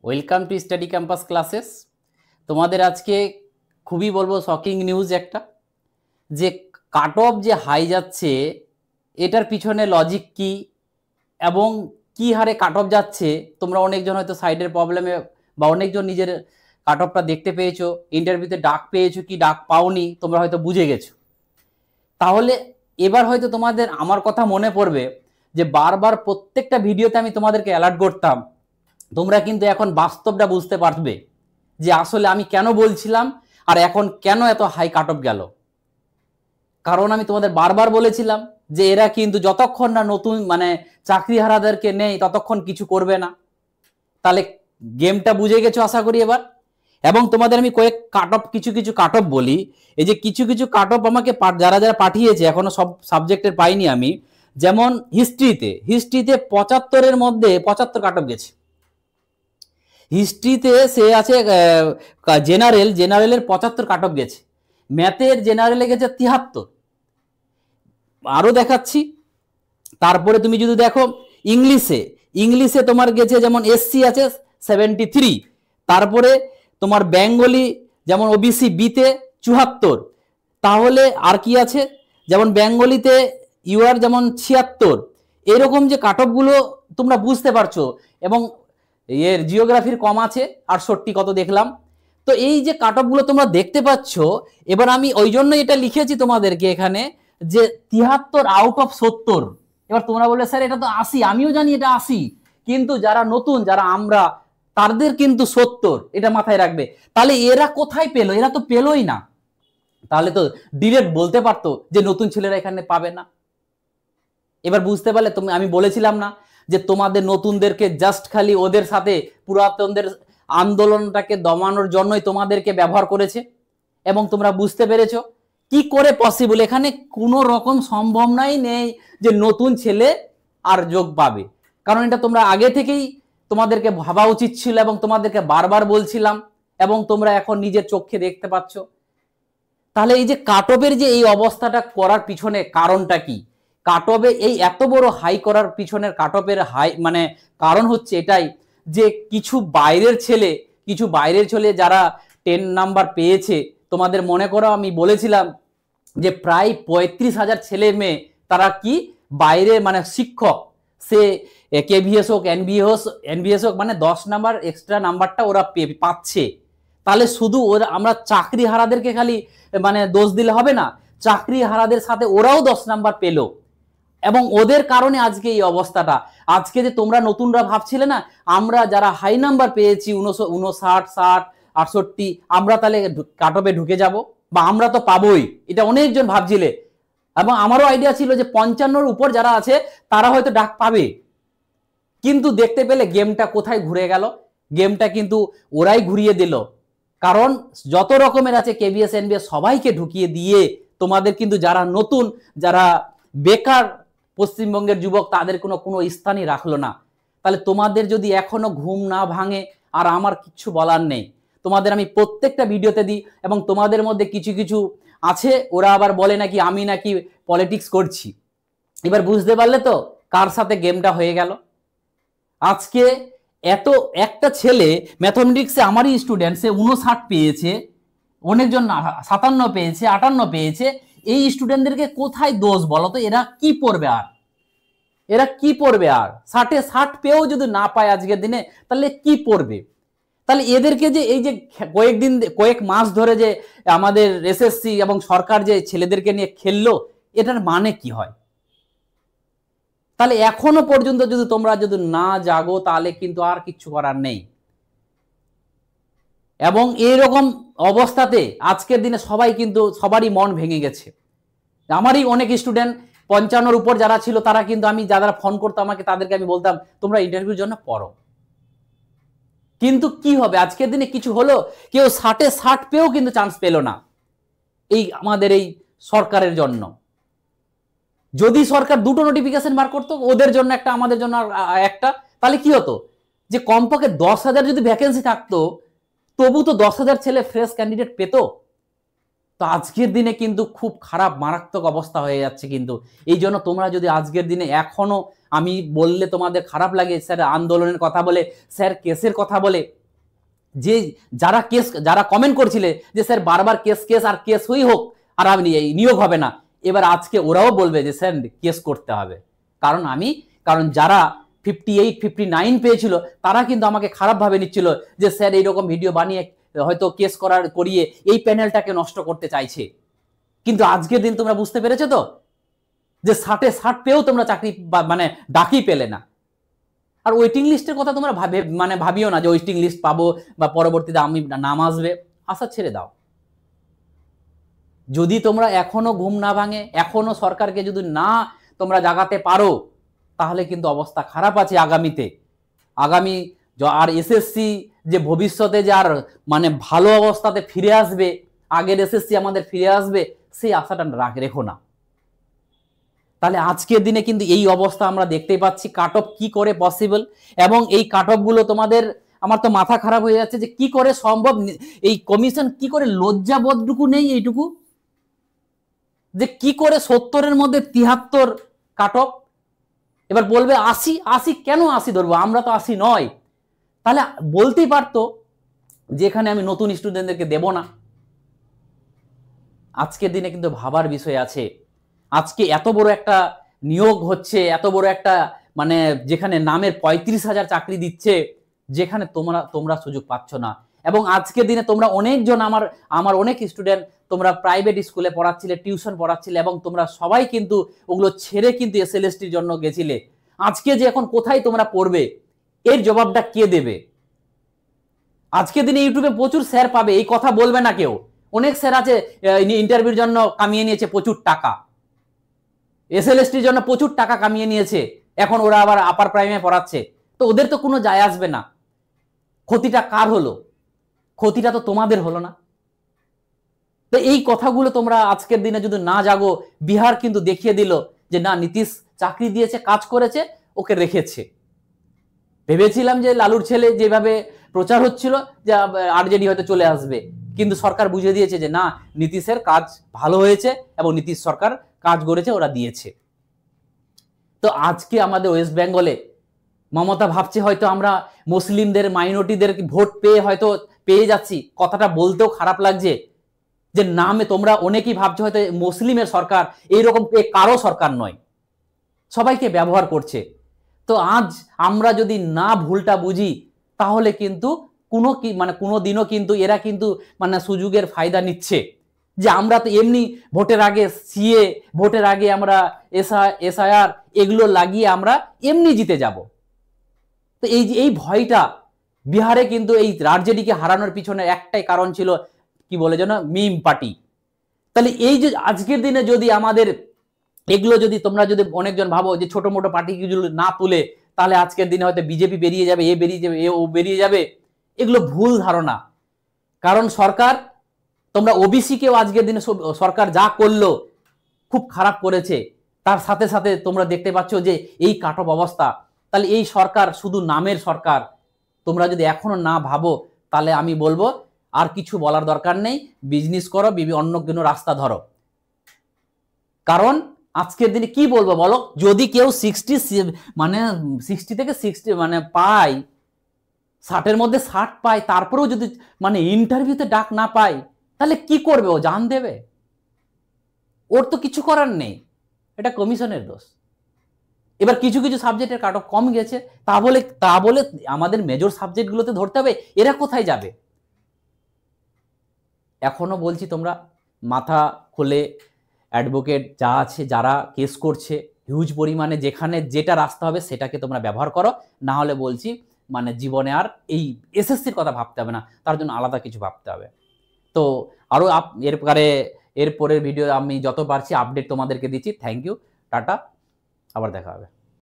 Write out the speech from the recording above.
Welcome to study campus classes. তোমাদের আজকে খুবই বলবো শকিং নিউজ একটা, যে কাট অফ যে হাই যাচ্ছে এটার পিছনে লজিক কি এবং কি হারে কাট অফ যাচ্ছে। তোমরা অনেকজন হয়তো সাইডের প্রবলেমে বা অনেকজন নিজের কাট অফটা দেখতে পেয়েছো, ইন্টারভিউতে ডাক পেয়েছো কি ডাক পাওনি তোমরা হয়তো বুঝে গেছো। তাহলে এবার হয়তো তোমাদের আমার কথা মনে পড়বে যে বারবার প্রত্যেকটা ভিডিওতে আমি তোমাদেরকে অ্যালার্ট করতাম, তোমরা কিন্তু এখন বাস্তবটা বুঝতে পারবে যে আসলে আমি কেন বলছিলাম আর এখন কেন এত হাই কাট অফ গেল। কারণ আমি তোমাদের বারবার বলেছিলাম যে এরা কিন্তু যতক্ষণ না নতুন চাকরিহারাদেরকে নেই ততক্ষণ কিছু করবে না। তাহলে গেমটা বুঝে গেছো আশা করি এবার। এবং তোমাদের আমি কয়েক কাট অফ কিছু কাট অফ বলি। এই যে কিছু কাট অফ আমাকে যারা যারা পাঠিয়েছে, এখনো সব সাবজেক্টের পাইনি আমি। যেমন হিস্ট্রিতে 75-এর মধ্যে 75 কাট অফ গেছে। হিস্ট্রিতে সে আছে জেনারেলের 75 কাট অফ গেছে। ম্যাথের জেনারেলে গেছে 73। আরো দেখাচ্ছি। তারপরে তুমি যদি দেখো ইংলিশে তোমার গেছে, যেমন এসসি আছে 73। তারপরে তোমার বেঙ্গলি যেমন ওবিসি বিতে 74। তাহলে আর কি আছে, যেমন বেঙ্গলিতে ইউআর যেমন 76। এরকম যে কাট অফগুলো তোমরা বুঝতে পারছো। এবং এর জিওগ্রাফির কম আছে 68 কত দেখলাম। তো এই যে কাট অফগুলো তোমরা দেখতে পাচ্ছ, এবার আমি ওই জন্য এটা লিখেছি তোমাদেরকে এখানে যে 73 আউট অফ 70। এবার তোমরা বললে স্যার এটা তো 80, আমিও জানি এটা 80, কিন্তু যারা নতুন যারা আমরা তাদের কিন্তু 70, এটা মাথায় রাখবে। তাহলে এরা কোথায় পেলো? এরা তো পেলোই না। তাহলে তো ডিরেক্ট বলতে পারতো যে নতুন ছেলেরা এখানে পাবে না। এবার বুঝতে পারলে? আমি বলেছিলাম না যে তোমাদের নতুনদেরকে জাস্ট খালি ওদের সাথে পুরাতনদের আন্দোলনটাকে দমানোর জন্যই তোমাদেরকে ব্যবহার করেছে। এবং তোমরা বুঝতে পেরেছো কি করে পসিবল, এখানে কোনো রকম সম্ভাবনাই নেই যে নতুন ছেলে আর যোগ পাবে। কারণ এটা তোমরা আগে থেকেই তোমাদেরকে ভাবা উচিত ছিল এবং তোমাদেরকে বারবার বলছিলাম, এবং তোমরা এখন নিজের চোখে দেখতে পাচ্ছ। তাহলে এই যে কাট অফের যে এই অবস্থাটা করার পিছনে কারণটা কি? কাট অফে এই এত বড় হাই করার পিছনের কাট অফের হাই কারণ হচ্ছে এটাই যে কিছু বাইরের ছেলে যারা 10 নাম্বার পেয়েছে। তোমাদের মনে করো আমি বলেছিলাম যে প্রায় 35,000 ছেলে মেয়ে তারা কি বাইরে শিক্ষক, সে কেভিএস হোক এনবিএস হোক, 10 নাম্বার এক্সট্রা নাম্বারটা ওরা পাচ্ছে। তাহলে শুধু ওরা আমরা চাকরি হারাদেরকে খালি দোষ দিলে হবে না, চাকরি হারাদের সাথে ওরাও 10 নাম্বার পেল এবং ওদের কারণে আজকে এই অবস্থাটা। আজকে যে তোমরা নতুনরা ভাবছিলে না আমরা যারা হাই নাম্বার পেয়েছি 59, 60, 68, আমরা তাহলে কাট অফে ঢুকে যাব বা আমরা তো পাবোই, এটা অনেকজন ভাবছিলে। এবং আমারও আইডিয়া ছিল যে 55-র উপর যারা আছে তারা হয়তো ডাক পাবে। কিন্তু দেখতে পেলে গেমটা কোথায় ঘুরে গেল? গেমটা কিন্তু ওরাই ঘুরিয়ে দিল। কারণ যত রকমের আছে কেবিএস এনবিএস সবাইকে ঢুকিয়ে দিয়ে তোমাদের কিন্তু যারা নতুন, যারা বেকার পশ্চিমবঙ্গের যুবক, তাদের কোনো স্থানই রাখলো না। তাহলে তোমাদের যদি এখনো ঘুম না ভাঙে, আর আমার কিচ্ছু বলার নেই। তোমাদের আমি প্রত্যেকটা ভিডিওতে দিই, এবং তোমাদের মধ্যে কিছু আছে ওরা আবার বলে নাকি আমি নাকি পলিটিক্স করছি। এবার বুঝতে পারলে তো কার সাথে গেমটা হয়ে গেল। আজকে একটা ছেলে ম্যাথমেটিক্সে আমারই স্টুডেন্ট, সে 59 পেয়েছে, অনেকজন 57 পেয়েছে, 58 পেয়েছে। এই স্টুডেন্টদেরকে কোথায় দোষ বলো তো? এরা কি পড়বে আর? 60 পেয়েও যদি না পায় আজকের দিনে, তাহলে কি পড়বে? তাহলে এদেরকে যে এই যে কয়েক মাস ধরে যে আমাদের এসএসসি এবং সরকার যে ছেলেদেরকে নিয়ে খেললো, এটার মানে কি হয়? তাহলে এখনো পর্যন্ত যদি তোমরা না জাগো তাহলে কিন্তু আর কিচ্ছু করার নেই। এবং এইরকম অবস্থাতে আজকের দিনে সবারই মন ভেঙে গেছে। আমারই অনেক স্টুডেন্ট 55-র উপর যারা ছিল তারা কিন্তু, আমি যারা ফোন করতো আমাকে, তাদেরকে আমি বলতাম তোমরা ইন্টারভিউর জন্য পড়ো। কিন্তু কি হবে আজকের দিনে? কিছু হলো? কেউ 60 পেয়েও কিন্তু চান্স পেল না এই আমাদের এই সরকারের জন্য। যদি সরকার দুটো নোটিফিকেশন বার করতো, ওদের জন্য একটা আমাদের জন্য একটা, তাহলে কি হতো যে কমপক্ষে 10,000 যদি ভ্যাকেন্সি থাকতো তবু তো 10,000 ছেলে ফ্রেশ ক্যান্ডিডেট পেত। তো আজকের দিনে কিন্তু খুব খারাপ মারাত্মক অবস্থা হয়ে যাচ্ছে। কিন্তু এই জন্য তোমরা যদি আজকের দিনে এখনো আমি বললে তোমাদের খারাপ লাগে, স্যার আন্দোলনের কথা বলে, স্যার কেসের কথা বলে, যে যারা কমেন্ট করছিলে যে স্যার বারবার কেস কেস আর কেস হই হোক আর আমি নিয়োগ হবে না, এবার আজকে ওরাও বলবে যে স্যার কেস করতে হবে। কারণ যারা 58, 59 পেয়েছিল তারা কিন্তু আমাকে খারাপভাবে নিচ্ছিল যে স্যার এইরকম ভিডিও বানিয়ে হয়তো কেস করিয়ে এই প্যানেলটাকে নষ্ট করতে চাইছে। কিন্তু আজকের দিন তোমরা বুঝতে পেরেছো তো যে 60 পেয়েও তোমরা চাকরি মানে ডাকি পেলে না। আর ওয়েটিং লিস্টের কথা তোমরা ভাবিও না যে ওয়েটিং লিস্ট পাবো বা পরবর্তীতে আমি নাম আসবে, আশা ছেড়ে দাও। যদি তোমরা এখনো ঘুম না ভাঙে, এখনো সরকারকে যদি না তোমরা জাগাতে পারো, তাহলে কিন্তু অবস্থা খারাপ আছে আগামী আর এসএসসি যে ভবিষ্যতে যে আর মানে ভালো অবস্থাতে ফিরে আসবে, আগের এসএসসি আমাদের ফিরে আসবে, সেই আশাটা রেখো না। তাহলে আজকের দিনে কিন্তু এই অবস্থা আমরা দেখতেই পাচ্ছি। কাট অফ কি করে পসিবল, এবং এই কাট অফ গুলো তোমাদের, আমার তো মাথা খারাপ হয়ে যাচ্ছে যে কি করে সম্ভব, এই কমিশন কি করে লজ্জাবোধটুকু নেই এইটুকু, যে কি করে 70-এর মধ্যে 73 কাট অফ। এবার বলবে 80 কেন 80 ধরবো, আমরা তো 80 নয়। তাহলে বলতেই পারতো যে এখানে আমি নতুন স্টুডেন্টদেরকে দেব না। আজকের দিনে কিন্তু ভাবার বিষয় আছে। আজকে এত বড় একটা নিয়োগ হচ্ছে, এত বড় একটা মানে যেখানে নামের 35,000 চাকরি দিচ্ছে, যেখানে তোমরা সুযোগ পাচ্ছ না। এবং আজকের দিনে তোমরা অনেকজন, আমার অনেক স্টুডেন্ট তোমরা প্রাইভেট স্কুলে পড়াচ্ছিলে, টিউশন পড়াচ্ছিলে, এবং তোমরা সবাই কিন্তু ওগুলো ছেড়ে কিন্তু এসএলএসটির জন্য গেছিলে। আজকে যে এখন কোথায় তোমরা পড়বে, এর জবাবটা কে দেবে? আজকের দিনে ইউটিউবে প্রচুর স্যার পাবে, এই কথা বলবে না কেউ। অনেক স্যার আছে ইন্টারভিউর জন্য কামিয়ে নিয়েছে প্রচুর টাকা, এসএলএসটির জন্য প্রচুর টাকা কামিয়ে নিয়েছে, এখন ওরা আবার আপার প্রাইমে পড়াচ্ছে। তো ওদের তো কোনো যায় আসবে না। ক্ষতিটা কার হলো? ক্ষতিটা তো তোমাদের হলো না। তো এই কথাগুলো তোমরা আজকের দিনে যদি না জাগো, বিহার কিন্তু দেখিয়ে দিল যে না, নীতিশ চাকরি দিয়েছে, কাজ করেছে, ওকে রেখেছে। ভেবেছিলাম যে লালুর ছেলে যেভাবে প্রচার হচ্ছিল যে আরজেডি হয়তো চলে আসবে, কিন্তু সরকার বুঝিয়ে দিয়েছে যে না, নীতিশের কাজ ভালো হয়েছে এবং নীতিশ সরকার কাজ করেছে, ওরা দিয়েছে। তো আজকে আমাদের ওয়েস্ট বেঙ্গলে মমতা ভাবছে হয়তো আমরা মুসলিমদের, মাইনরিটিদের ভোট হয়তো পেয়ে যাচ্ছি। কথাটা বলতেও খারাপ লাগছে যে নামে তোমরা অনেকেই ভাবছো হয়তো মুসলিমের সরকার, এইরকম কারো সরকার নয়, সবাইকে ব্যবহার করছে। তো আজ আমরা যদি না ভুলটা বুঝি, তাহলে কিন্তু কোনো দিনও কিন্তু এরা কিন্তু মানে সুযোগের ফায়দা নিচ্ছে যে আমরা তো এমনি ভোটের আগে সিএ, ভোটের আগে আমরা এসআইআর এগুলো লাগিয়ে আমরা এমনি জিতে যাব। তো এই ভয়টা বিহারে কিন্তু এই আরজেডিকে হারানোর পিছনে একটাই কারণ ছিল, কি বলে যেন, মিম পার্টি। তাহলে এই যে আজকের দিনে যদি আমাদের এগুলো যদি তোমরা যদি অনেকজন ভাবো যে ছোট মোটো পার্টিগুলো না তুলে তাহলে আজকের দিনে হয়তো বিজেপি বেরিয়ে যাবে, এ বেরিয়ে যাবে, ও বেরিয়ে যাবে, এগুলো ভুল ধারণা। কারণ সরকার, তোমরা ওবিসি কেও আজকের দিনে সরকার যা করলো খুব খারাপ করেছে, তার সাথে সাথে তোমরা দেখতে পাচ্ছ যে এই কাট অফ অবস্থা। তাহলে এই সরকার শুধু নামের সরকার। তোমরা যদি এখনো না ভাবো, তাহলে আমি বলবো আর কিছু বলার দরকার নেই, বিজনেস করো, অন্য কোনো রাস্তা ধরো। কারণ আজকের দিনে কি বলবো বলো, যদি কেউ 60 থেকে 60 মানে পায়, 60-এর মধ্যে 60 পায়, তারপরেও যদি মানে ইন্টারভিউতে ডাক না পায়, তাহলে কি করবে? ও জান দেবে? ওর তো কিছু করার নেই, এটা কমিশনের দোষ। এবার কিছু কিছু সাবজেক্টের কাট অফ কম গেছে, তা বলে আমাদের মেজর সাবজেক্টগুলোতে ধরতে হবে? এরা কোথায় যাবে? এখনো বলছি, তোমরা মাথা খুলে, অ্যাডভোকেট যা আছে, যারা কেস করছে হিউজ পরিমাণে, যেখানে যেটা রাস্তা হবে সেটাকে তোমরা ব্যবহার করো। না হলে বলছি মানে জীবনে আর এই এসএসসির কথা ভাবতে হবে না, তার জন্য আলাদা কিছু ভাবতে হবে। তো আরও এরপরের ভিডিও আমি যত পারছি আপডেট তোমাদেরকে দিচ্ছি। থ্যাংক ইউ, টাটা, আবার দেখা হবে।